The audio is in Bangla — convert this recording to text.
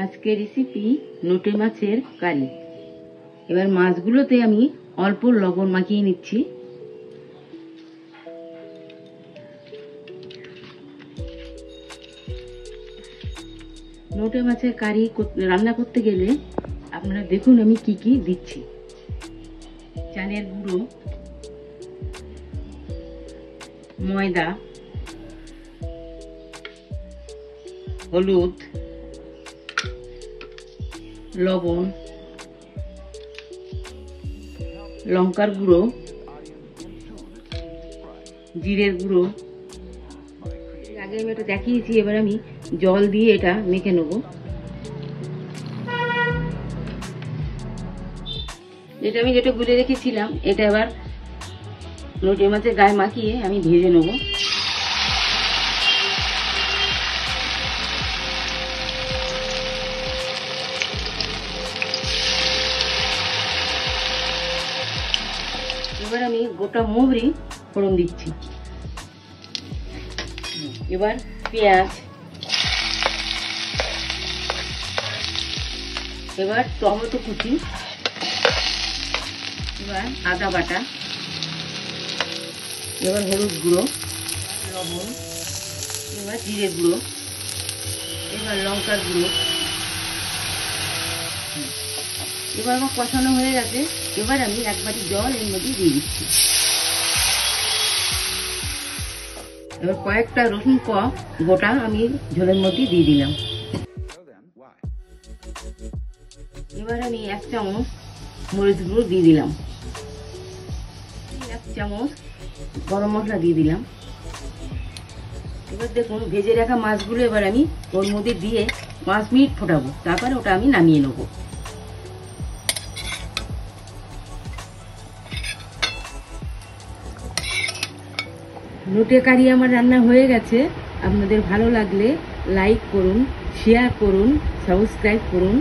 আজকে রেসিপি নোটে মাছের কারি। এবার মাছগুলোতে আমি অল্প লবণ মাখিয়ে নিচ্ছি। নোটে মাছের কারি রান্না করতে গেলে আপনারা দেখুন আমি কি কি দিচ্ছি। চালের গুঁড়ো, ময়দা, হলুদ, লবণ, লঙ্কার গুঁড়ো, জিরের গুঁড়ো। আগে আমি এটা দেখিয়েছি, এবার আমি জল দিয়ে এটা মেখে নেব। যেটা গুলে রেখেছিলাম এটা এবার নোটে মাছের গায়ে মাখিয়ে আমি ভেজে নেব। এবার আমি গোটা মৌরি ফোড়ন দিচ্ছি। এবার পেঁয়াজ, এবার টমেটো কুচি, এবার আদা বাটা, এবার হলুদ গুঁড়ো, লবণ, এবার জিরে গুঁড়ো, এবার লঙ্কার গুঁড়ো। এবার আমার কষানো হয়ে গেছে। এবার আমি এক বাটি জল এর মধ্যে দিয়ে দিচ্ছি। এবার কয়েকটা রসুন গোটা আমি ঝোলের মধ্যে দিয়ে দিলাম। এবার আমি 1 চামচ মরিচ গুঁড়ো দিয়ে দিলাম, 1 চামচ গরম মশলা দিয়ে দিলাম। এবার দেখুন ভেজে রাখা মাছগুলো এবার আমি ওর মধ্যে দিয়ে 5 মিনিট ফোটাবো, তারপরে ওটা আমি নামিয়ে নেব। নোটে কারি আমার রান্না হয়ে গেছে। আপনাদের ভালো লাগলে লাইক করুন, শেয়ার করুন, সাবস্ক্রাইব করুন।